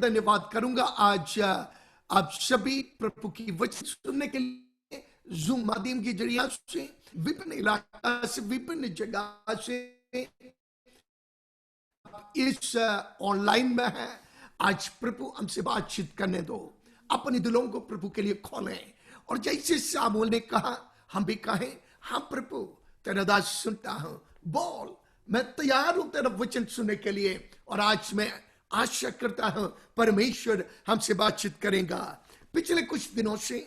धन्यवाद करूंगा आज आप सभी प्रभु की वचन सुनने के लिए जूम माध्यम के जरिए से विभिन्न इलाका से विभिन्न जगह से इस ऑनलाइन में है। आज प्रभु हमसे बातचीत करने दो, अपने दिलों को प्रभु के लिए खोलें और जैसे सामुएल ने कहा हम भी कहें, हाँ प्रभु तेरा दास सुनता हूं, बोल, मैं तैयार हूं तेरा वचन सुनने के लिए। और आज मैं आशा करता हूं परमेश्वर हमसे बातचीत करेगा। पिछले कुछ दिनों से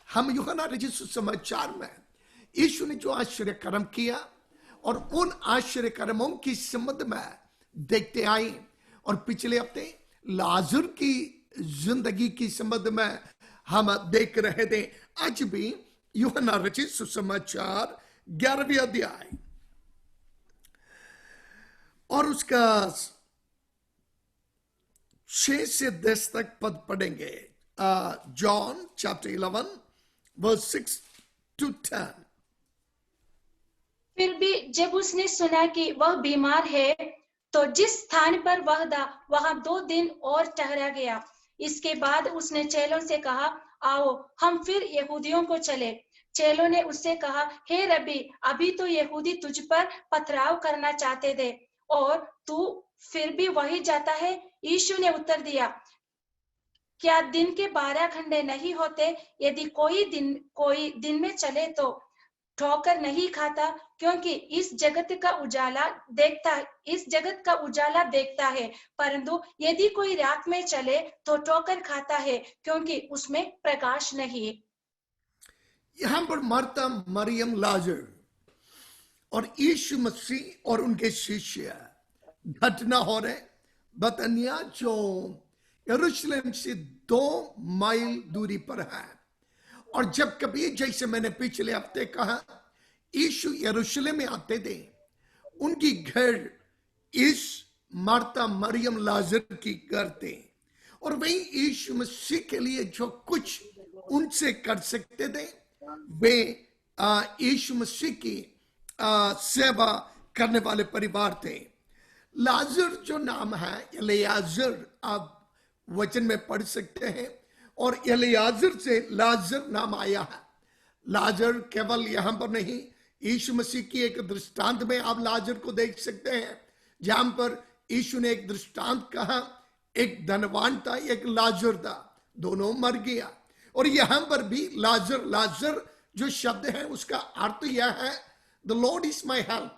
हम यूहन्ना रचित सुसमाचार में यीशु ने जो आश्चर्य कर्म किया और उन आश्चर्य कर्मों की संबंध में देखते आए, और पिछले हफ्ते लाजर की जिंदगी की संबंध में हम देख रहे थे। आज भी यूहन्ना रचित सुसमाचार 11वें अध्याय और उसका 6 से 10 तक पद पढ़ेंगे। John chapter 11 verse 6 to 10। फिर भी जब उसने सुना कि वह बीमार है तो जिस स्थान पर वह था वहां 2 दिन और ठहरा गया। इसके बाद उसने चेलों से कहा, आओ हम फिर यहूदियों को चले। चेलों ने उससे कहा, हे रबी, अभी तो यहूदी तुझ पर पथराव करना चाहते थे और तू फिर भी वही जाता है। यीशु ने उत्तर दिया, क्या दिन के 12 घंटे नहीं होते? यदि कोई दिन में चले तो ठोकर नहीं खाता, क्योंकि इस जगत का उजाला देखता है, परंतु यदि कोई रात में चले तो ठोकर खाता है, क्योंकि उसमें प्रकाश नहीं। यहां पर मार्था, मरियम, लाजर और यीशु मसीह और उनके शिष्य घटना हो रहे। बतनिया जो यरूशलेम से 2 माइल दूरी पर है। और जब कभी, जैसे मैंने पिछले हफ्ते कहा, यीशु यरूशलेम में आते थे, उनकी घर इस मार्था, मरियम, लाजर की घर थे, और वही यीशु मसीह के लिए जो कुछ उनसे कर सकते थे वे यीशु मसीह की सेवा करने वाले परिवार थे। लाजर जो नाम है, एलियाजर, आप वचन में पढ़ सकते हैं, और एलियाजर से लाजर नाम आया है। लाजर केवल यहां पर नहीं, यीशु मसीह की एक दृष्टांत में आप लाजर को देख सकते हैं, जहां पर यीशु ने एक दृष्टांत कहा, एक धनवान था, एक लाजर था, दोनों मर गया। और यहां पर भी लाजर, लाजर जो शब्द है उसका अर्थ यह है, the Lord is my help,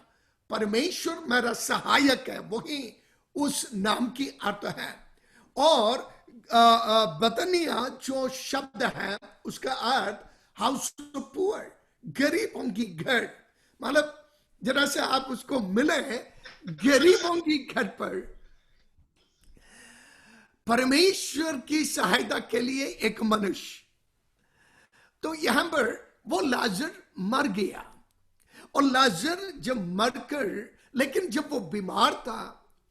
परमेश्वर मेरा सहायक है, वही उस नाम की अर्थ है। और बतनिया जो शब्द है उसका अर्थ हाउस ऑफ पुअर, गरीबों की घर। मतलब जरा से आप उसको मिले गरीबों की घर पर परमेश्वर की सहायता के लिए एक मनुष्य। तो यहां पर वो लाजर मर गया, और लाजर जब मरकर, लेकिन जब वो बीमार था,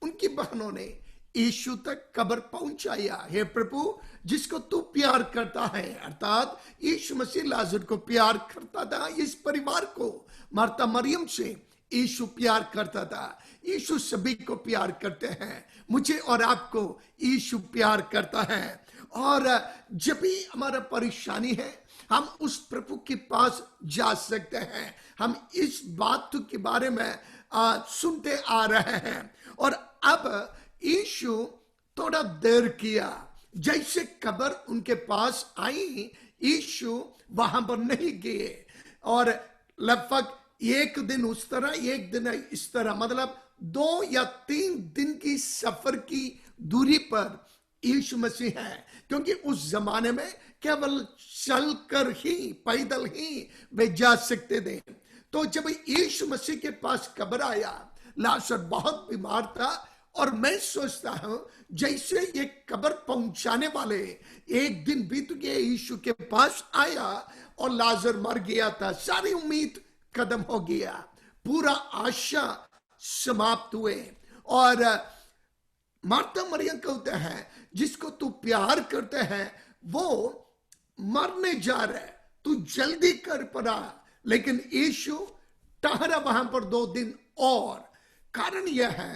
उनकी बहनों ने यीशु तक कब्र पहुंचाया। हे प्रभु, जिसको तू प्यार करता है, अर्थात यीशु मसीह लाजर को प्यार करता था, इस परिवार को, मार्था मरियम से यीशु प्यार करता था। यीशु सभी को प्यार करते हैं, मुझे और आपको यीशु प्यार करता है। और जब भी हमारा परेशानी है, हम उस प्रभु के पास जा सकते हैं। हम इस बात के बारे में सुनते आ रहे हैं। और अब यीशु थोड़ा देर किया, जैसे कब्र उनके पास आई, यीशु वहां पर नहीं गए, और लगभग 1 दिन उस तरह, 1 दिन इस तरह, मतलब 2 या 3 दिन की सफर की दूरी पर यीशु मसीह है। क्योंकि उस जमाने में केवल चलकर ही, पैदल ही वे जा सकते थे। तो जब यीशु मसीह के पास कब्र आया, लाजर बहुत बीमार था, और मैं सोचता हूं जैसे ये कब्र पहुंचाने वाले 1 दिन बीत गया, यीशु के पास आया और लाजर मर गया था, सारी उम्मीद खत्म हो गया, पूरा आशा समाप्त हुए। और मार्था मरियम कहते हैं, जिसको तू प्यार करते हैं वो मरने जा रहा है, तू जल्दी कर पड़ा। लेकिन यीशु ठहरा वहां पर 2 दिन और। कारण यह है,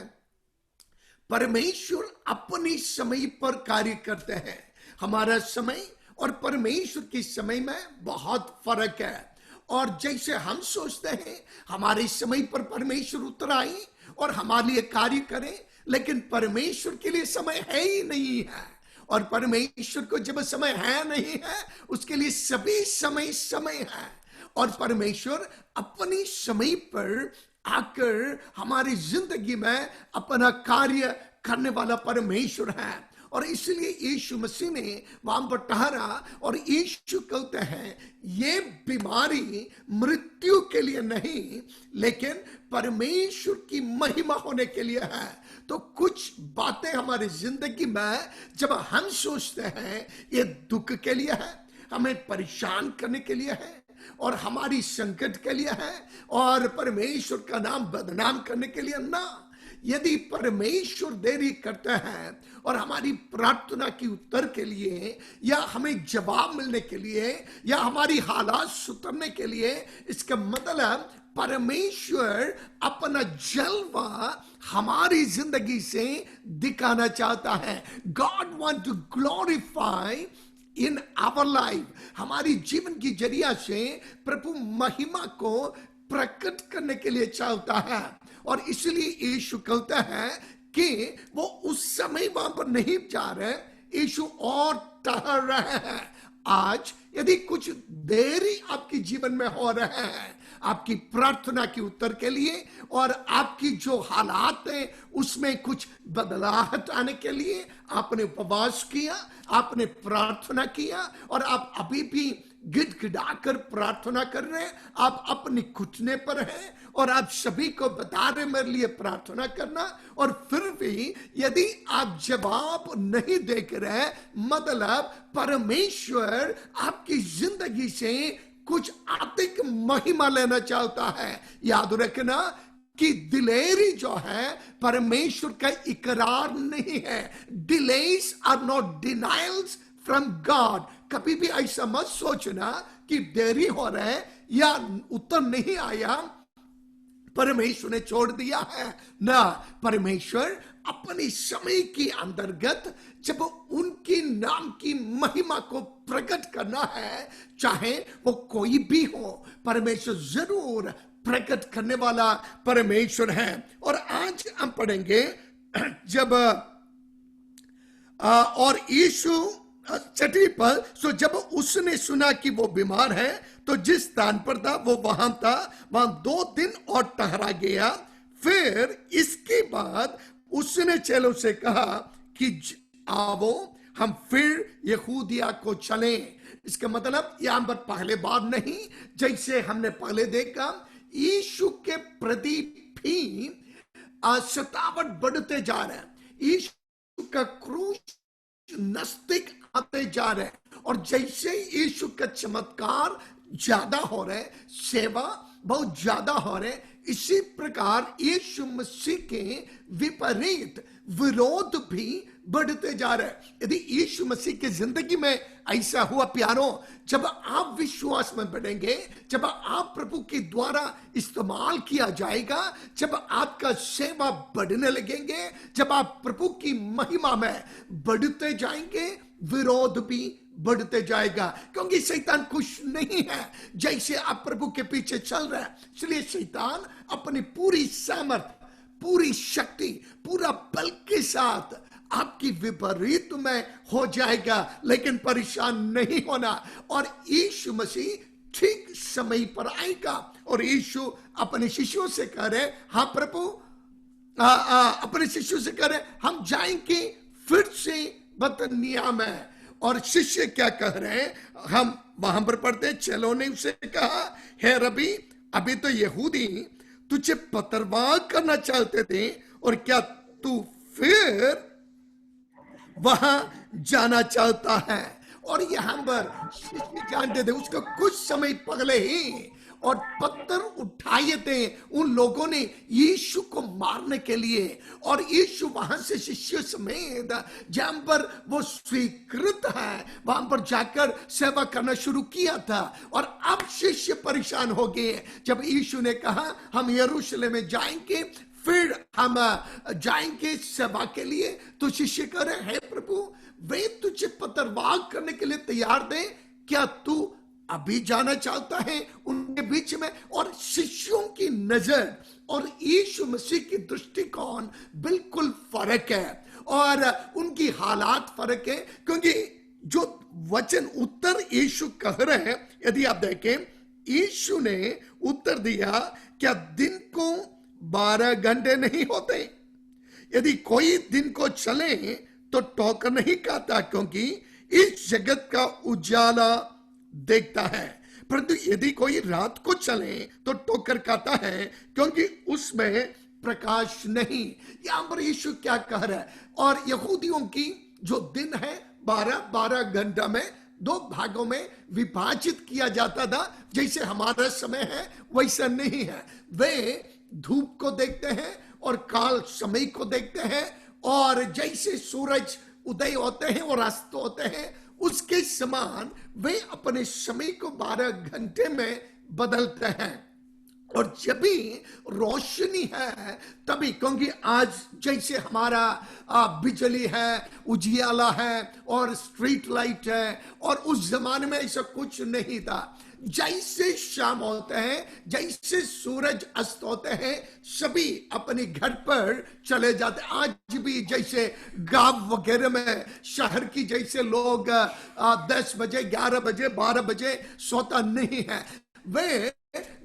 परमेश्वर अपनी समय पर कार्य करते हैं। हमारा समय और परमेश्वर के समय में बहुत फर्क है। और जैसे हम सोचते हैं हमारे समय पर परमेश्वर उतर आए और हमारे लिए कार्य करें, लेकिन परमेश्वर के लिए समय है ही नहीं है। और परमेश्वर को जब समय है नहीं है, उसके लिए सभी समय समय है। और परमेश्वर अपनी समय पर आकर हमारी जिंदगी में अपना कार्य करने वाला परमेश्वर है। और इसलिए यीशु मसीह ने वहां पर ठहरा और यीशु कहते हैं ये बीमारी मृत्यु के लिए नहीं, लेकिन परमेश्वर की महिमा होने के लिए है। तो कुछ बातें हमारी जिंदगी में जब हम सोचते हैं ये दुख के लिए है, हमें परेशान करने के लिए है और हमारी संकट के लिए है और परमेश्वर का नाम बदनाम करने के लिए ना। यदि परमेश्वर देरी करते हैं और हमारी प्रार्थना की उत्तर के लिए या हमें जवाब मिलने के लिए या हमारी हालात सुधरने के लिए, इसका मतलब परमेश्वर अपना जलवा हमारी जिंदगी से दिखाना चाहता है। God want to glorify in our life. हमारी जीवन की जरिया से प्रभु महिमा को प्रकट करने के लिए चाहता है। और इसलिए यीशु कहता है कि वो उस समय वहां पर नहीं जा रहे, यीशु और ठहर रहे हैं। आज यदि कुछ देरी आपके जीवन में हो रहे हैं आपकी प्रार्थना की उत्तर के लिए और आपकी जो हालात है उसमें कुछ बदलाव आने के लिए, आपने उपवास किया, आपने प्रार्थना किया और आप अभी भी गिड़गिड़ाकर प्रार्थना कर रहे हैं, आप अपने घुटने पर हैं और आप सभी को बता रहे मेरे लिए प्रार्थना करना, और फिर भी यदि आप जवाब नहीं देख रहे, मतलब परमेश्वर आपकी जिंदगी से कुछ अधिक महिमा लेना चाहता है। याद रखना कि दिलेरी जो है परमेश्वर का इकरार नहीं है। Delays are not denials from God. कभी भी ऐसा मत सोचना कि देरी हो रहा है या उत्तर नहीं आया परमेश्वर ने छोड़ दिया है ना। परमेश्वर अपने समय के अंतर्गत जब उनके नाम की महिमा को प्रकट करना है, चाहे वो कोई भी हो, परमेश्वर जरूर प्रकट करने वाला परमेश्वर है। और आज हम पढ़ेंगे जब और यीशु छठी पर, सो जब उसने सुना कि वो बीमार है तो जिस स्थान पर था वो वहां था, वहां 2 दिन और ठहरा गया। फिर इसके बाद उसने चेलों से कहा कि आओ हम फिर यहूदिया को चलें। इसका मतलब यहां पर पहले बार नहीं, जैसे हमने पहले देखा यीशु के प्रति भी सतावट बढ़ते जा रहा है। यीशु का क्रूस नजदीक आते जा रहे हैं और जैसे यीशु का चमत्कार ज्यादा हो रहे, सेवा बहुत ज्यादा हो रहे, इसी प्रकार यीशु मसीह के विपरीत विरोध भी बढ़ते जा रहे हैं। यदि यीशु मसीह की जिंदगी में ऐसा हुआ प्यारों, जब आप विश्वास में बढ़ेंगे, जब आप प्रभु के द्वारा इस्तेमाल किया जाएगा, जब आपका सेवा बढ़ने लगेंगे, जब आप प्रभु की महिमा में बढ़ते जाएंगे, विरोध भी बढ़ते जाएगा, क्योंकि शैतान खुश नहीं है जैसे आप प्रभु के पीछे चल रहे हैं। इसलिए शैतान अपनी पूरी सामर्थ, पूरी शक्ति, पूरा बल के साथ आपकी विपरीत में हो जाएगा, लेकिन परेशान नहीं होना। और यीशु मसीह ठीक समय पर आएगा। और यीशु अपने शिष्यों से कह रहे, हाँ प्रभु, अपने शिष्यों से कह रहे हम जाएंगे फिर से बतनिया में। और शिष्य क्या कह रहे हैं, हम वहां पर पढ़ते, चेलों ने उसे कहा, हे रबी, अभी तो यहूदी तुझे पत्रवार करना चाहते थे और क्या तू फिर वहां जाना चाहता है? और यहां पर शिष्य जानते थे उसको कुछ समय पहले ही और पत्थर उठाए थे उन लोगों ने यीशु को मारने के लिए। और यीशु वहां से शिष्यों समेत जहां पर वो स्वीकृत है वहां पर जाकर सेवा करना शुरू किया था। और अब शिष्य परेशान हो गए जब यीशु ने कहा हम यरूशलेम में जाएंगे फिर हम जाएंगे सभा के लिए। तो शिष्य कह रहे हैं, प्रभु वे तुझे पत्रवाह करने के लिए तैयार दे, क्या तू अभी जाना चाहता है उनके बीच में? और शिष्यों की नजर और यीशु मसीह की दृष्टिकोण बिल्कुल फर्क है और उनकी हालात फर्क है, क्योंकि जो वचन उत्तर यीशु कह रहे हैं, यदि आप देखें, यीशु ने उत्तर दिया, क्या दिन को 12 घंटे नहीं होते? यदि कोई दिन को चले तो ठोकर नहीं खाता, क्योंकि इस जगत का उजाला देखता है, परंतु यदि कोई रात को चले तो ठोकर खाता है, क्योंकि उसमें प्रकाश नहीं। यहां पर यीशु क्या कह रहा है? और यहूदियों की जो दिन है 12 घंटा में 2 भागों में विभाजित किया जाता था। जैसे हमारा समय है वैसा नहीं है। वे धूप को देखते हैं और काल समय को देखते हैं, और जैसे सूरज उदय होते हैं और अस्त होते हैं उसके समान वे अपने समय को 12 घंटे में बदलते हैं। और जब भी रोशनी है तभी, क्योंकि आज जैसे हमारा बिजली है, उजियाला है और स्ट्रीट लाइट है, और उस जमाने में ऐसा कुछ नहीं था। जैसे शाम होते हैं, जैसे सूरज अस्त होते हैं, सभी अपने घर पर चले जाते। आज भी जैसे गांव वगैरह में, शहर की जैसे लोग 10 बजे 11 बजे 12 बजे सोता नहीं है। वे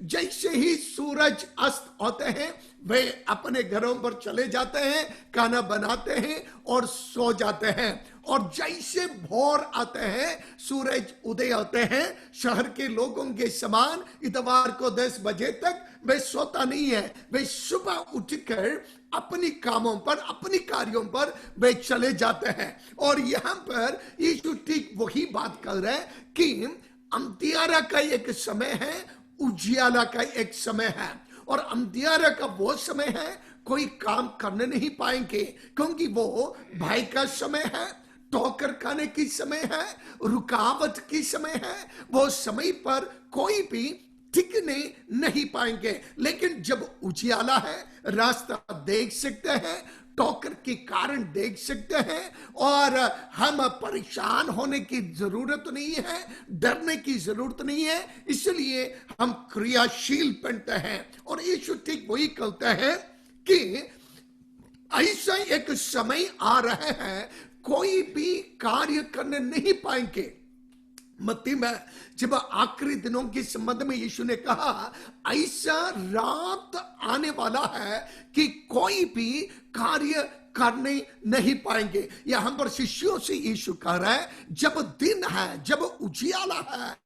जैसे ही सूरज अस्त होते हैं वे अपने घरों पर चले जाते हैं, खाना बनाते हैं और सो जाते हैं। और जैसे भोर आते हैं, सूरज उदय होते हैं, शहर के लोगों के समान इतवार को 10 बजे तक वे सोता नहीं है। वे सुबह उठकर अपनी कामों पर, अपनी कार्यों पर वे चले जाते हैं। और यहाँ पर यीशु ठीक वही बात कर रहे हैं कि अंधियारा का एक समय है, उजियाला का एक समय है। और अंधियारा का वो समय है कोई काम करने नहीं पाएंगे, क्योंकि वो भय का समय है, ठोकर खाने की समय है, रुकावट की समय है। वो समय पर कोई भी टिकने नहीं पाएंगे। लेकिन जब उजियाला है, रास्ता देख सकते हैं, ठोकर के कारण देख सकते हैं, और हम परेशान होने की जरूरत नहीं है, डरने की जरूरत नहीं है, इसलिए हम क्रियाशील बनते हैं। और यीशु ठीक वही कहते हैं कि ऐसा एक समय आ रहे हैं कोई भी कार्य करने नहीं पाएंगे। मत्ती में जब आखिरी दिनों के संबंध में यीशु ने कहा, ऐसा रात आने वाला है कि कोई भी कार्य करने नहीं पाएंगे। यहां पर शिष्यों से यीशु कह रहा है, जब दिन है, जब उजियाला है,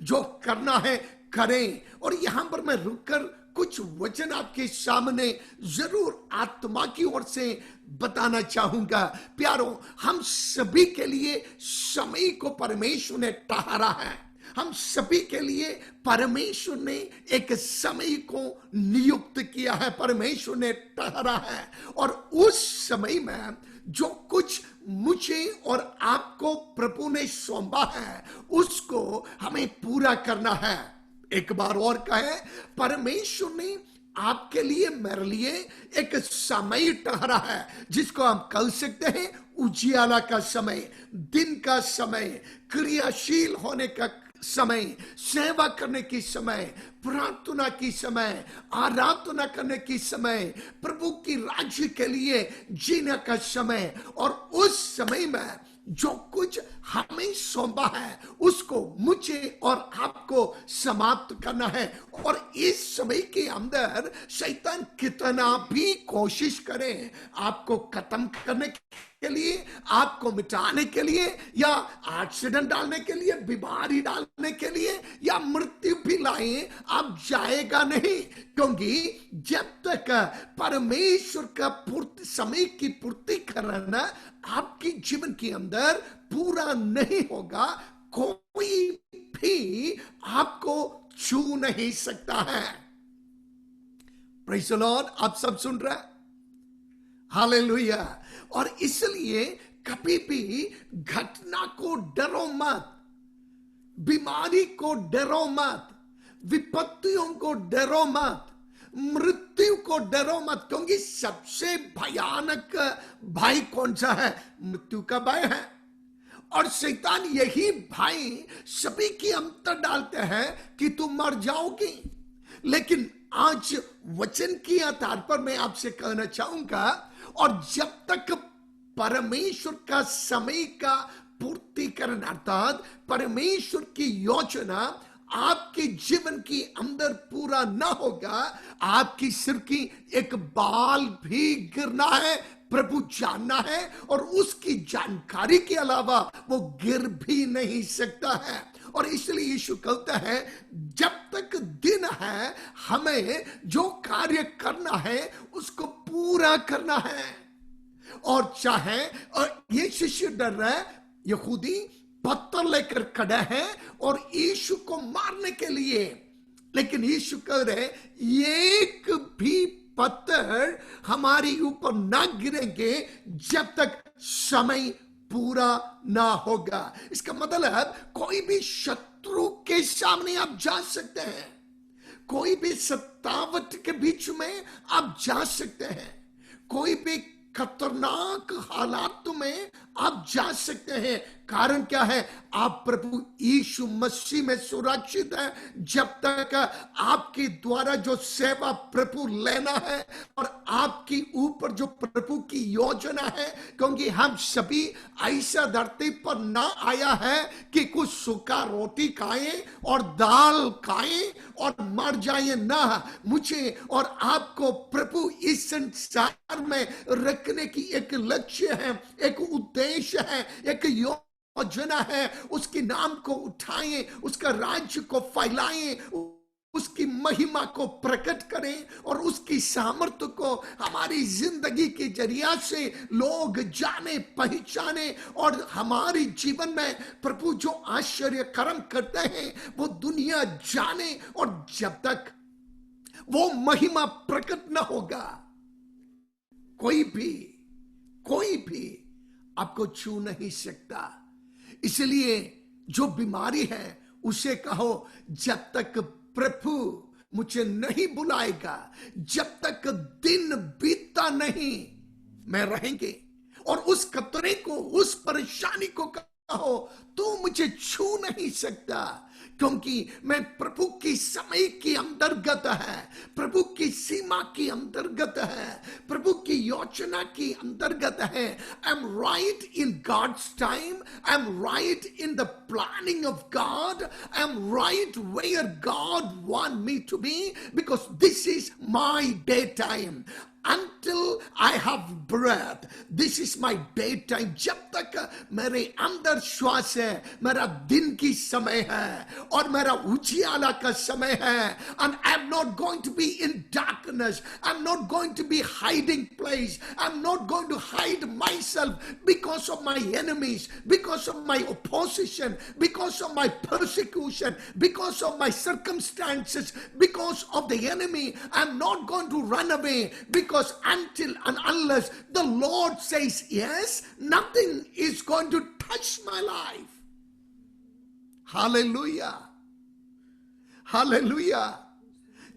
जो करना है करें। और यहां पर मैं रुककर कुछ वचन आपके सामने जरूर आत्मा की ओर से बताना चाहूंगा। प्यारों, हम सभी के लिए समय को परमेश्वर ने ठहरा है। हम सभी के लिए परमेश्वर ने एक समय को नियुक्त किया है, परमेश्वर ने ठहरा है। और उस समय में जो कुछ मुझे और आपको प्रभु ने सौंपा है उसको हमें पूरा करना है। एक बार और कहे, परमेश्वर ने आपके लिए, मेरे लिए एक समय ठहरा है जिसको हम कह सकते हैं उजियाला का समय, दिन का समय, क्रियाशील होने का समय, सेवा करने की समय, प्रार्थना की समय, आराधना करने की समय, प्रभु की राज्य के लिए जीने का समय। और उस समय में जो कुछ हमें सौंपा है उसको मुझे और आपको समाप्त करना है। और इस समय के अंदर शैतान कितना भी कोशिश करे आपको खत्म करने के लिए, आपको मिटाने के लिए, या एक्सीडेंट डालने के लिए, बीमारी डालने के लिए, या मृत्यु भी लाए, आप जाएगा नहीं। क्योंकि जब तक परमेश्वर का समय की पूर्ति करना आपकी जीवन के अंदर पूरा नहीं होगा, कोई भी आपको छू नहीं सकता है। Praise the Lord. आप सब सुन रहे हैं? हालेलुया। और इसलिए कभी भी घटना को डरो मत, बीमारी को डरो मत, विपत्तियों को डरो मत, मृत्यु मृत्यु को डरो मत, क्योंकि सबसे भयानक भय कौन सा है? मृत्यु का भय है। और शैतान यही भय सभी की अंतर डालते हैं कि तुम मर जाओगी। लेकिन आज वचन के आधार पर मैं आपसे कहना चाहूंगा, और जब तक परमेश्वर का समय का पूर्तिकरण अर्थात परमेश्वर की योजना आपके जीवन के अंदर पूरा ना होगा, आपकी सिर की एक बाल भी गिरना है प्रभु जानना है, और उसकी जानकारी के अलावा वो गिर भी नहीं सकता है। और इसलिए यीशु कहता है जब तक दिन है हमें जो कार्य करना है उसको पूरा करना है। और चाहे और ये शिष्य डर रहा है, यहूदी पत्थर लेकर खड़ा है और यीशु को मारने के लिए, लेकिन यीशु कह रहे एक भी पत्थर हमारे ऊपर ना गिरेंगे जब तक समय पूरा ना होगा। इसका मतलब कोई भी शत्रु के सामने आप जा सकते हैं, कोई भी सतावट के बीच में आप जा सकते हैं, कोई भी खतरनाक हालात में आप जा सकते हैं। कारण क्या है? आप प्रभु यीशु मसीह में सुरक्षित हैं। जब तक आपके द्वारा जो सेवा प्रभु लेना है और आपके ऊपर जो प्रभु की योजना है, क्योंकि हम सभी ऐसा धरती पर ना आया है कि कुछ सूखा रोटी खाएं और दाल खाएं और मर जाए ना। मुझे और आपको प्रभु इस संसार में रखने की एक लक्ष्य है, एक उद्देश्य है, एक योजना है। उसके नाम को उठाएं, उसका राज्य को फैलाएं, उसकी महिमा को प्रकट करें और उसकी सामर्थ्य को हमारी जिंदगी के जरिया से लोग जाने पहचाने, और हमारे जीवन में प्रभु जो आश्चर्य कर्म करते हैं वो दुनिया जाने। और जब तक वो महिमा प्रकट न होगा कोई भी आपको छू नहीं सकता। इसलिए जो बीमारी है उसे कहो जब तक प्रभु मुझे नहीं बुलाएगा, जब तक दिन बीतता नहीं मैं रहेंगे। और उस खतरे को, उस परेशानी को कहो तू मुझे छू नहीं सकता, क्योंकि मैं प्रभु की समय के अंतर्गत है, प्रभु की सीमा के अंतर्गत है, प्रभु की योजना के अंतर्गत है। I am right in God's time, I am right in the planning of God, I am right where God want me to be, because this is my day time. Until I have breath, this is my daytime. जब तक मेरे अंदर श्वास है, मेरा दिन की समय है और मेरा उजियाला का समय है। And I'm not going to be in darkness. I'm not going to be hiding place. I'm not going to hide myself because of my enemies, because of my opposition, because of my persecution, because of my circumstances, because of the enemy. I'm not going to run away, because until and unless the Lord says yes, nothing is going to touch my life. Hallelujah. Hallelujah.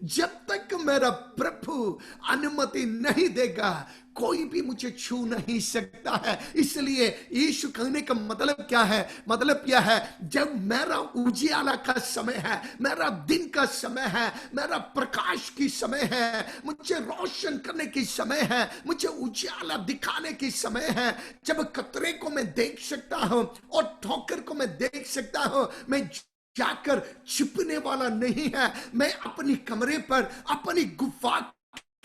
जब तक मेरा प्रभु अनुमति नहीं देगा कोई भी मुझे छू नहीं सकता है। इसलिए यीशु कहने का मतलब क्या है? मतलब क्या है? जब मेरा उजियाला का समय है, मेरा दिन का समय है, मेरा प्रकाश की समय है, मुझे रोशन करने की समय है, मुझे उजियाला दिखाने की समय है, जब खतरे को मैं देख सकता हूं और ठोकर को मैं देख सकता हूं, मैं जाकर छिपने वाला नहीं है। मैं अपनी कमरे पर, अपनी गुफा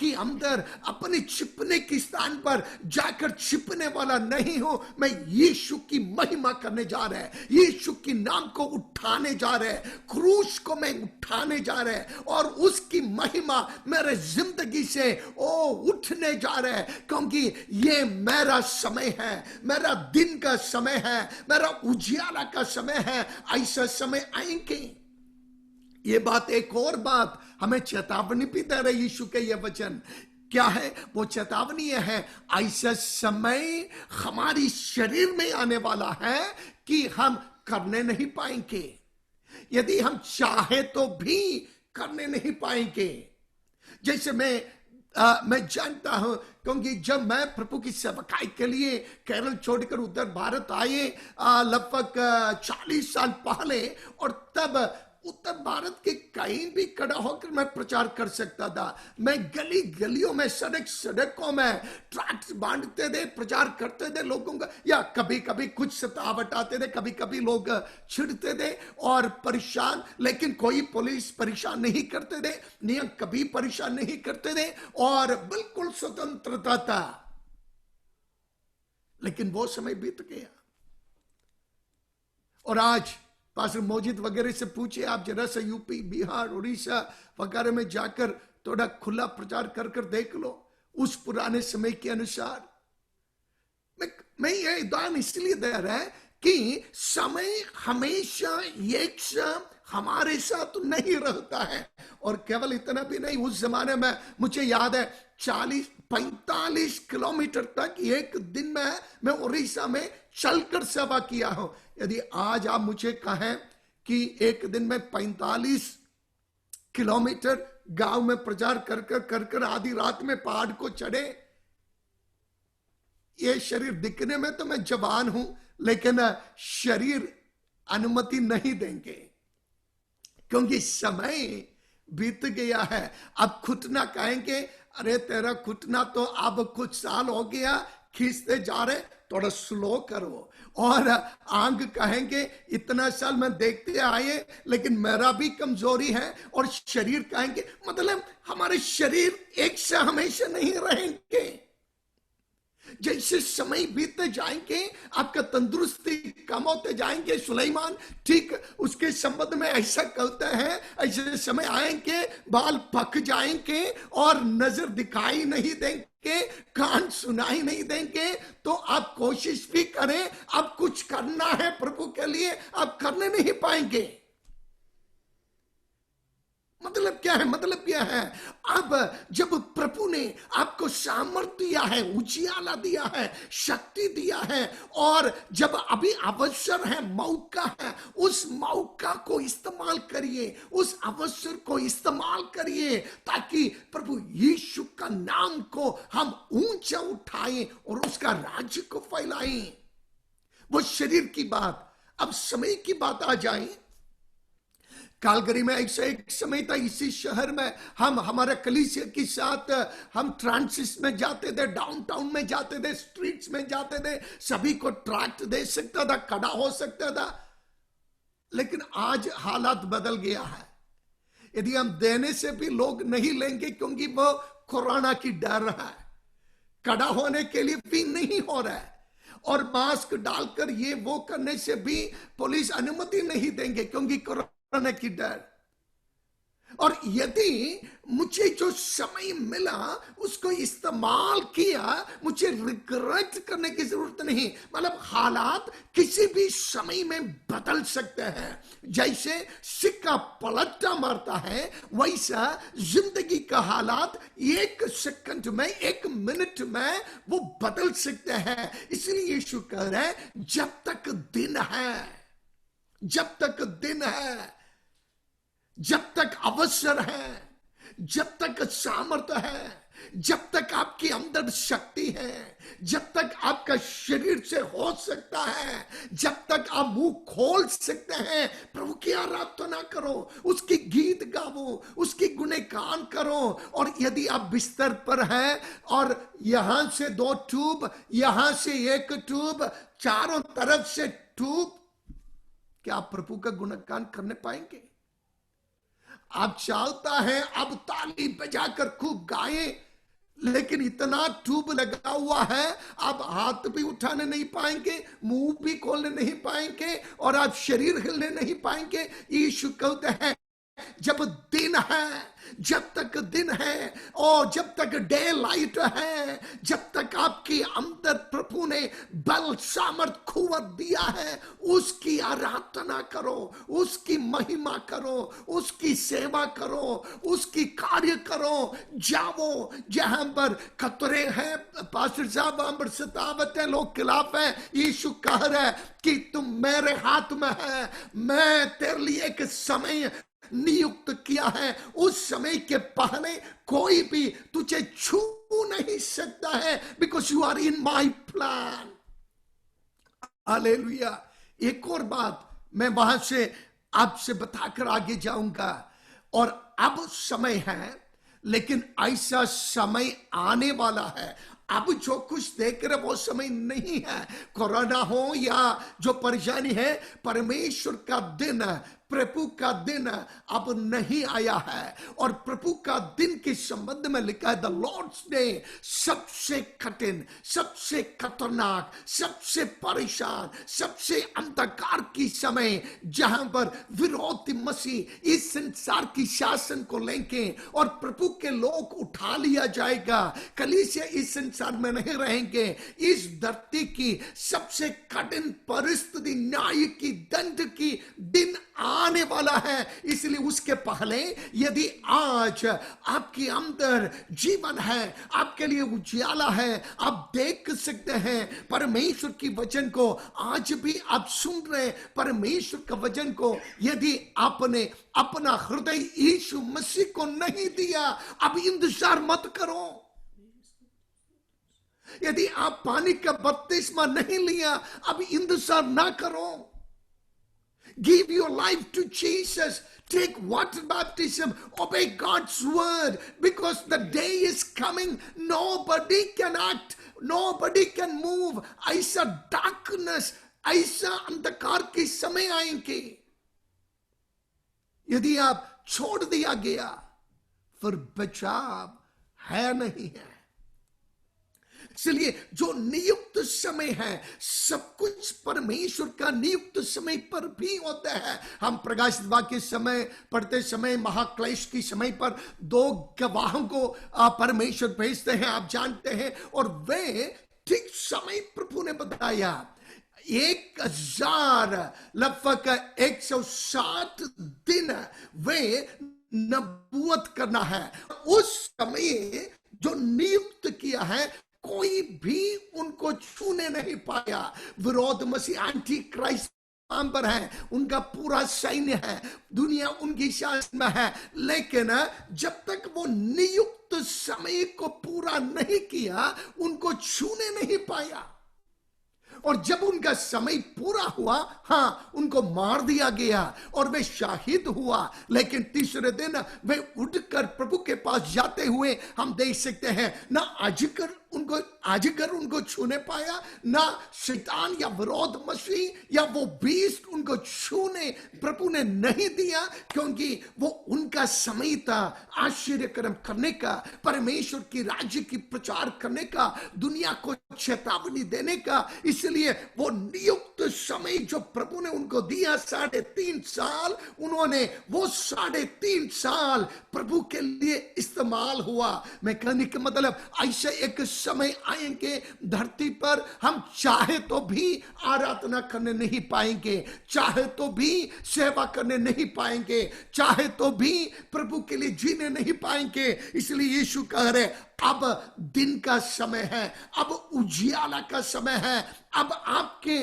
के अंदर, अपने छिपने के स्थान पर जाकर छिपने वाला नहीं हूं। मैं यीशु की महिमा करने जा रहा है, यीशु के नाम को उठाने जा रहे हैं, क्रूस को मैं उठाने जा रहे हैं और उसकी महिमा मेरे जिंदगी से उठने जा रहे हैं, क्योंकि ये मेरा समय है, मेरा दिन का समय है, मेरा उजियाला का समय है। ऐसा समय आएंगे। ये बात, एक और बात हमें चेतावनी भी दे रहे यीशु के ये वचन। क्या है वो चेतावनी? है ऐसा समय हमारी शरीर में आने वाला है कि हम करने नहीं पाएंगे, यदि हम चाहे तो भी करने नहीं पाएंगे। जैसे मैं मैं जानता हूं, क्योंकि जब मैं प्रभु की सेवकाई के लिए केरल छोड़कर उत्तर भारत आए लगभग 40 साल पहले, और तब उत्तर भारत के कहीं भी खड़ा होकर मैं प्रचार कर सकता था। मैं गली गलियों में, सड़क सड़कों में ट्रैक्ट्स बांटते थे, प्रचार करते थे लोगों का। या कभी कभी कुछ सतावट आते थे, कभी कभी लोग छिड़ते थे और परेशान, लेकिन कोई पुलिस परेशान नहीं करते थे, नियम कभी परेशान नहीं करते थे, और बिल्कुल स्वतंत्रता था। लेकिन वो समय बीत गया, और आज पास्टर मोजिद वगैरह से पूछिए आप, जरा सा यूपी, बिहार, उड़ीसा वगैरह में जाकर थोड़ा खुला प्रचार कर कर देख लो उस पुराने समय के अनुसार। मैं ये उदाहरण इसलिए दे रहा है कि समय हमेशा एक सा हमारे साथ नहीं रहता है। और केवल इतना भी नहीं, उस जमाने में मुझे याद है 40-45 किलोमीटर तक एक दिन में मैं उड़ीसा में चलकर सेवा किया हूं। यदि आज आप मुझे कहें कि एक दिन में 45 किलोमीटर गांव में प्रचार कर कर आधी रात में पहाड़ को चढ़े, ये शरीर दिखने में तो मैं जवान हूं, लेकिन शरीर अनुमति नहीं देंगे, क्योंकि समय बीत गया है। अब घुटना कहेंगे, अरे तेरा घुटना तो अब कुछ साल हो गया, खींचते जा रहे, थोड़ा स्लो करो। और आंख कहेंगे, इतना साल में देखते आए लेकिन मेरा भी कमजोरी है। और शरीर कहेंगे, मतलब हमारे शरीर एक से हमेशा नहीं रहेंगे। जैसे समय बीतते जाएंगे आपका तंदुरुस्ती कम होते जाएंगे। सुलेमान ठीक उसके संबंध में ऐसा कहते हैं, ऐसे समय आएंगे बाल पक जाएंगे और नजर दिखाई नहीं देंगे, कान सुनाई नहीं देंगे। तो आप कोशिश भी करें, आप कुछ करना है प्रभु के लिए, आप करने नहीं पाएंगे। मतलब क्या है? मतलब क्या है? अब जब प्रभु ने आपको सामर्थ्य दिया है, उजियाला दिया है, शक्ति दिया है, और जब अभी अवसर है, मौका है, उस मौका को इस्तेमाल करिए, उस अवसर को इस्तेमाल करिए, ताकि प्रभु यीशु का नाम को हम ऊंचा उठाएं और उसका राज्य को फैलाएं। वो शरीर की बात। अब समय की बात आ जाए। कालगरी में ऐसा एक समय था, इसी शहर में हम हमारे कलीसिया के साथ हम ट्रांसिस में जाते थे, डाउनटाउन में जाते थे, स्ट्रीट्स में जाते थे, सभी को ट्रैक्ट दे सकता था, खड़ा हो सकता था। लेकिन आज हालात बदल गया है। यदि हम देने से भी लोग नहीं लेंगे, क्योंकि वो कोरोना की डर है, खड़ा होने के लिए भी नहीं हो रहा है, और मास्क डालकर ये वो करने से भी पुलिस अनुमति नहीं देंगे, क्योंकि की डर। और यदि मुझे जो समय मिला उसको इस्तेमाल किया, मुझे रिग्रेट करने की जरूरत नहीं। मतलब हालात किसी भी समय में बदल सकते हैं। जैसे सिक्का पलटा मारता है, वैसा जिंदगी का हालात एक सेकंड में, एक मिनट में वो बदल सकते हैं। इसलिए यीशु कह रहे हैं, जब तक दिन है, जब तक दिन है, जब तक अवसर है, जब तक सामर्थ्य है, जब तक आपके अंदर शक्ति है, जब तक आपका शरीर से हो सकता है, जब तक आप मुंह खोल सकते हैं, प्रभु की आराधना करो, उसकी गीत गाओ, उसकी गुणगान करो। और यदि आप बिस्तर पर हैं और यहां से 2 ट्यूब, यहां से 1 ट्यूब, चारों तरफ से ट्यूब, क्या आप प्रभु का गुणगान करने पाएंगे? आप चाहता है अब ताली बजाकर खूब गाएं, लेकिन इतना ट्यूब लगा हुआ है, आप हाथ भी उठाने नहीं पाएंगे, मुंह भी खोलने नहीं पाएंगे, और आप शरीर हिलने नहीं पाएंगे। यीशु कहते हैं, जब दिन है, जब तक दिन है, और जब तक डे लाइट है, जब तक आपके अंदर प्रभु ने बल, सामर्थ, कुव्वत दिया है, उसकी आराधना करो, उसकी महिमा करो, उसकी सेवा करो, उसकी कार्य करो। जाओ जहां पर खतरे हैं, पास्टर साहब वहां पर सतावत है, लोग खिलाफ है, यीशु कह रहा है कि तुम मेरे हाथ में है, मैं तेरे लिए एक समय नियुक्त किया है, उस समय के पहले कोई भी तुझे छू नहीं सकता है, because you are in my plan. Hallelujah. एक और बात मैं वहां से आपसे बताकर आगे जाऊंगा। और अब समय है, लेकिन ऐसा समय आने वाला है, अब जो कुछ देख रहे वो समय नहीं है। कोरोना हो या जो परेशानी है, परमेश्वर का दिन, प्रभु का दिन अब नहीं आया है। और प्रभु का दिन के संबंध में लिखा है, द लॉर्ड्स डे सबसे कठिन, सबसे खतरनाक, सबसे परेशान, सबसे अंधकार की समय, जहां पर विरोधी मसीह इस संसार की शासन को लेंगे और प्रभु के लोग उठा लिया जाएगा। कलीसिया इस संसार में नहीं रहेंगे। इस धरती की सबसे कठिन परिस्थिति, न्याय की, दंड की दिन आने वाला है। इसलिए उसके पहले यदि आज आपके अंदर जीवन है, आपके लिए उजियाला है, आप देख सकते हैं परमेश्वर की वचन को, आज भी आप सुन रहे परमेश्वर का वचन को, यदि आपने अपना हृदय यीशु मसीह को नहीं दिया, अब इंतजार मत करो। यदि आप पानी का बपतिस्मा नहीं लिया, अब इंतजार ना करो। Give your life to Jesus. Take water baptism. Obey God's word, because the day is coming. Nobody can act. Nobody can move. ऐसा darkness, ऐसा अंधकार के समय आएंगे। यदि आप छोड़ दिया गया, फिर बचाव है नहीं है। इसलिए जो नियुक्त समय है, सब कुछ परमेश्वर का नियुक्त समय पर भी होता है। हम प्रकाशित वाक्य के समय पढ़ते समय, महाक्लेश की समय पर 2 गवाहों को परमेश्वर भेजते हैं, आप जानते हैं। और वे ठीक समय प्रभु ने बताया, 1000 लगभग 160 दिन वे नबूवत करना है। उस समय जो नियुक्त किया है, कोई भी उनको छूने नहीं पाया। विरोध मसीह, एंटी क्राइस्ट पर है, उनका पूरा सैन्य है, दुनिया उनकी शासन में है। लेकिन जब तक वो नियुक्त समय को पूरा नहीं किया, उनको छूने नहीं पाया। और जब उनका समय पूरा हुआ, हाँ, उनको मार दिया गया और वे शहीद हुआ। लेकिन तीसरे दिन वे उठकर प्रभु के पास जाते हुए हम देख सकते हैं, ना अजगर उनको छूने पाया, ना शैतान या विरोध मसीह या वो बीस्ट उनको छूने प्रभु ने नहीं दिया, क्योंकि वो उनका समय था आश्चर्य कर्म करने का, परमेश्वर की राज्य की प्रचार करने का, दुनिया को चेतावनी देने का। इसलिए वो नियुक्त समय जो प्रभु ने उनको दिया, 3.5 साल, उन्होंने वो 3.5 साल प्रभु के लिए इस्तेमाल हुआ। मैं कहने का मतलब, ऐसा एक समय आएंगे धरती पर, हम चाहे तो भी आराधना करने नहीं पाएंगे, चाहे तो भी सेवा करने नहीं पाएंगे, चाहे तो भी प्रभु के लिए जीने नहीं पाएंगे। इसलिए यीशु कह रहे, अब दिन का समय है, अब उजियाला का समय है, अब आपके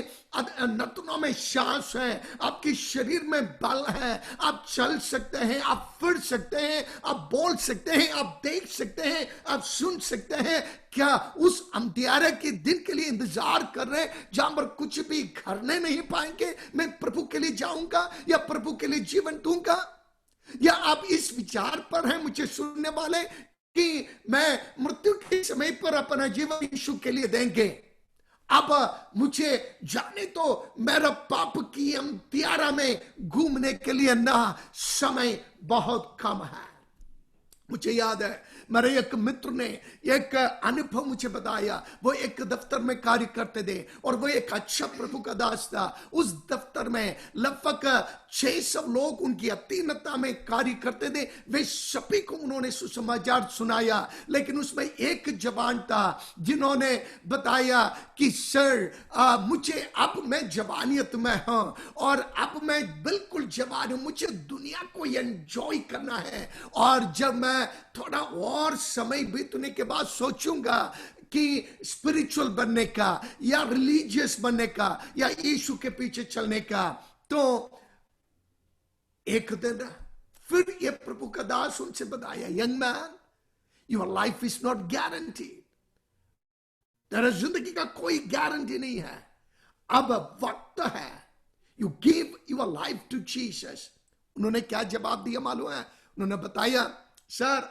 नथुनों में सांस है, आपके शरीर में बल है, आप चल सकते हैं, आप फिर सकते हैं, आप बोल सकते हैं, आप देख सकते हैं, आप सुन सकते हैं। क्या उस अंधियारे के दिन के लिए इंतजार कर रहे हैं जहां पर कुछ भी करने नहीं पाएंगे? मैं प्रभु के लिए जाऊंगा या प्रभु के लिए जीवन दूंगा? या आप इस विचार पर हैं मुझे सुनने वाले कि मैं मृत्यु के समय पर अपना जीवन यीशु के लिए देंगे, अब मुझे जाने तो मेरा पाप की अंधियारा में घूमने के लिए ना, समय बहुत कम है। मुझे याद है, मेरे एक मित्र ने एक अनुभव मुझे बताया। वो एक दफ्तर में कार्य करते थे और वो एक अच्छा प्रभु का दास था। उस दफ्तर में लगभग 600 लोग उनकी अधीनता में कार्य करते थे। वे सभी को उन्होंने सुसमाचार सुनाया, लेकिन उसमें एक जवान था जिन्होंने बताया कि सर, मुझे अब मैं जवानियत में हूं और अब मैं बिल्कुल जवान हूं, मुझे दुनिया को एंजॉय करना है, और जब मैं थोड़ा और समय बीतने के बाद सोचूंगा कि स्पिरिचुअल बनने का या रिलीजियस बनने का या यीशु के पीछे चलने का। तो एक दिन फिर ये प्रभु का दास उनसे बताया, young man, your life is not guaranteed. तेरा जिंदगी का कोई गारंटी नहीं है। अब वक्त है, you give your life to Jesus. उन्होंने क्या जवाब दिया मालूम है? उन्होंने बताया, सर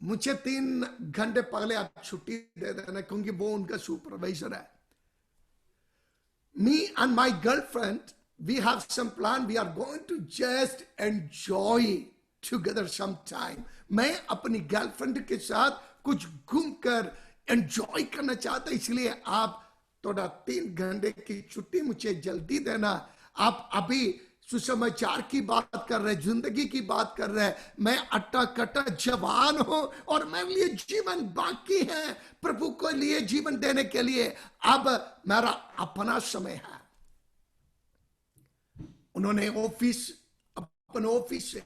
मुझे 3 घंटे पहले आप छुट्टी दे देना, क्योंकि वो उनका सुपरवाइजर है। Me and my girlfriend, we have some plan. We are going to just enjoy together sometime. मैं अपनी गर्लफ्रेंड के साथ कुछ घूमकर एंजॉय करना चाहता, इसलिए आप थोड़ा 3 घंटे की छुट्टी मुझे जल्दी देना। आप अभी सुसमाचार की बात कर रहे, जिंदगी की बात कर रहे। मैं अट्टा कट्टा जवान हूं और मेरे लिए जीवन बाकी है, प्रभु को लिए जीवन देने के लिए अब मेरा अपना समय है। उन्होंने अपने ऑफिस से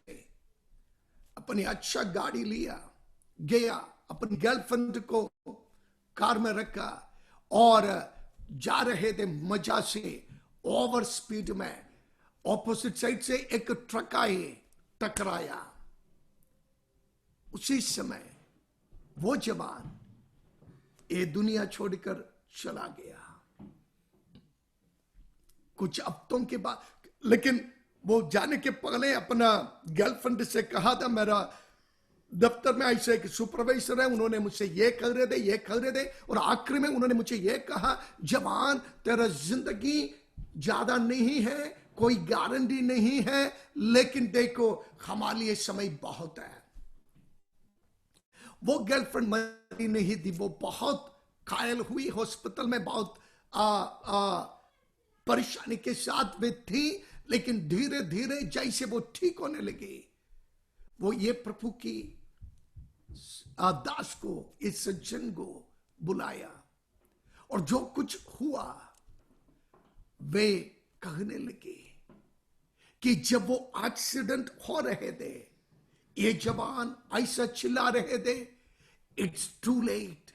अपनी अच्छा गाड़ी लिया, गया, अपनी गर्लफ्रेंड को कार में रखा और जा रहे थे मजा से। ओवर स्पीड में ऑपोजिट साइड से एक ट्रक आए, टकराया। उसी समय वो जवान ये दुनिया छोड़कर चला गया कुछ हफ्तों के बाद। लेकिन वो जाने के पहले अपना गर्लफ्रेंड से कहा था, मेरा दफ्तर में ऐसे एक सुपरवाइजर है, उन्होंने मुझसे ये कर रहे थे और आखिर में उन्होंने मुझे ये कहा, जवान तेरा जिंदगी ज्यादा नहीं है, कोई गारंटी नहीं है, लेकिन देखो हमारे लिए समय बहुत है। वो गर्लफ्रेंड मरी नहीं थी, वो बहुत घायल हुई, हॉस्पिटल में बहुत परेशानी के साथ में थी। लेकिन धीरे धीरे जैसे वो ठीक होने लगी, वो ये प्रभु की दास को, इस सज्जन को बुलाया और जो कुछ हुआ वे कहने लगे कि जब वो एक्सीडेंट हो रहे थे, ये जवान ऐसा चिल्ला रहे थे, it's too late,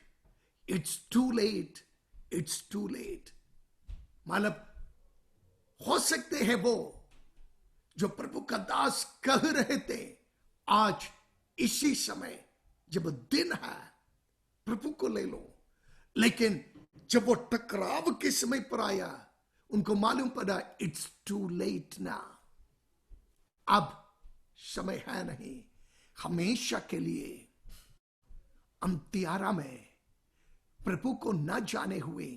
it's too late, it's too late. मतलब हो सकते हैं वो जो प्रभु का दास कह रहे थे, आज इसी समय जब दिन है प्रभु को ले लो। लेकिन जब वो टकराव के समय पर आया, उनको मालूम पड़ा इट्स टू लेट ना, अब समय है नहीं। हमेशा के लिए अंतियारा में प्रभु को न जाने हुए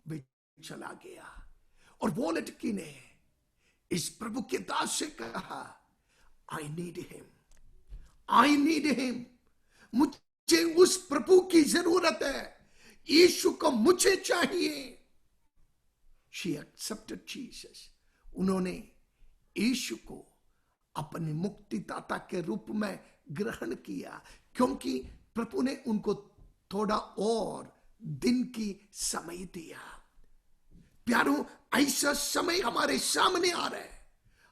वे चला गया। और वो लड़की ने इस प्रभु के दास से कहा, I need him, I need him, मुझे उस प्रभु की जरूरत है, यीशु को मुझे चाहिए। She accepted Jesus. उन्होंने यीशु को अपने मुक्तिदाता के रूप में ग्रहण किया, क्योंकि प्रभु ने उनको थोड़ा और दिन की समय दिया। प्यारों, ऐसा समय हमारे सामने आ रहा है,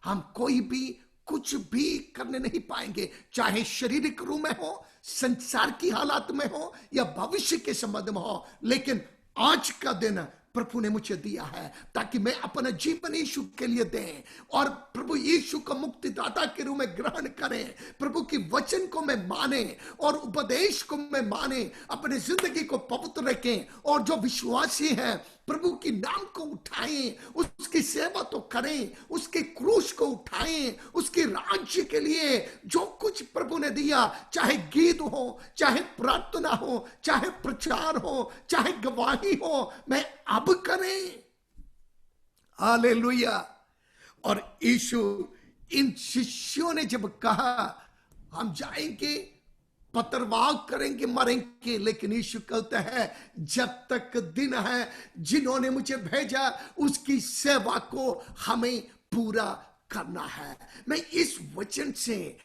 हम कोई भी कुछ भी करने नहीं पाएंगे, चाहे शारीरिक रूप में हो, संसार की हालात में हो या भविष्य के संबंध में हो। लेकिन आज का दिन प्रभु ने मुझे दिया है ताकि मैं अपना जीवन यीशु के लिए दें और प्रभु यीशु को मुक्तिदाता के रूप में ग्रहण करें, प्रभु की वचन को मैं माने और उपदेश को मैं माने, अपनी जिंदगी को पवित्र रखें और जो विश्वासी हैं प्रभु की नाम को उठाएं, उसकी सेवा तो करें, उसके क्रूस को उठाएं, उसके राज्य के लिए जो कुछ प्रभु ने दिया, चाहे गीत हो, चाहे प्रार्थना हो, चाहे प्रचार हो, चाहे गवाही हो, मैं अब करें। हालेलुया। और यीशु, इन शिष्यों ने जब कहा हम जाएंगे, पतरवाह करेंगे, मरेंगे, लेकिन यीशु कहता है जब तक दिन है जिन्होंने मुझे भेजा उसकी सेवा को हमें पूरा करना है। मैं इस वचन से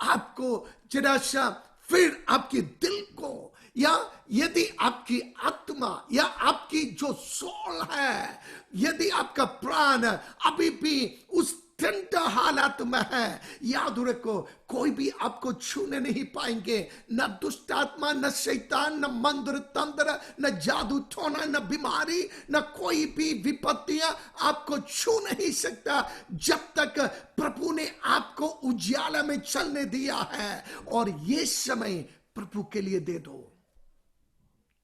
आपको जरा सा फिर आपके दिल को, या यदि आपकी आत्मा या आपकी जो सोल है, यदि आपका प्राण अभी भी उस ठंडा हालात में है, याद रखो कोई भी आपको छूने नहीं पाएंगे, न दुष्ट आत्मा, न शैतान, न मंत्र तंत्र, न जादू टोना, न बीमारी, न कोई भी विपत्तियां आपको छू नहीं सकता जब तक प्रभु ने आपको उजाला में चलने दिया है। और ये समय प्रभु के लिए दे दो,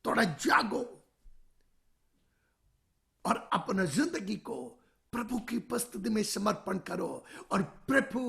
थोड़ा जागो और अपना जिंदगी को प्रभु की उपस्थिति में समर्पण करो और प्रभु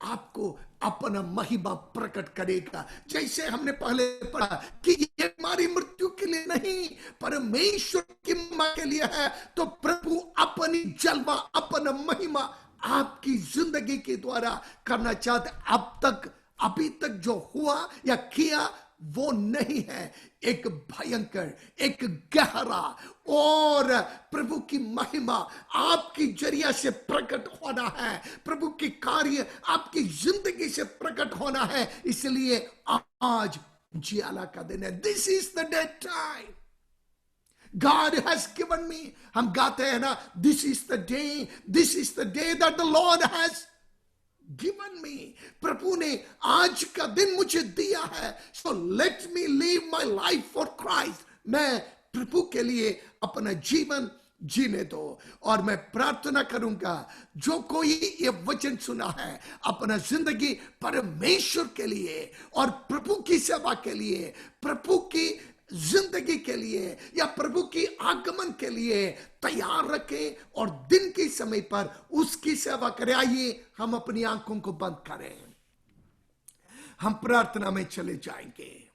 आपको अपना महिमा प्रकट करेगा। जैसे हमने पहले पढ़ा कि ये हमारी मृत्यु के लिए नहीं, परमेश्वर की महिमा के लिए है। तो प्रभु अपनी जलवा, अपना महिमा आपकी जिंदगी के द्वारा करना चाहते। अभी तक जो हुआ या किया वो नहीं है, एक भयंकर, एक गहरा और प्रभु की महिमा आपकी जरिया से प्रकट होना है, प्रभु के कार्य आपकी जिंदगी से प्रकट होना है। इसलिए आज जियाला का दिन है। This is the day time God has given me। हम गाते हैं ना, this is the day that the Lord has given me। प्रभु ने आज का दिन मुझे दिया है, so let me live my life for Christ। मैं प्रभु के लिए अपना जीवन जीने दो। और मैं प्रार्थना करूंगा जो कोई ये वचन सुना है, अपना जिंदगी परमेश्वर के लिए और प्रभु की सेवा के लिए, प्रभु की जिंदगी के लिए या प्रभु की आगमन के लिए तैयार रखें और दिन के समय पर उसकी सेवा करें। आइए हम अपनी आंखों को बंद करें, हम प्रार्थना में चले जाएंगे।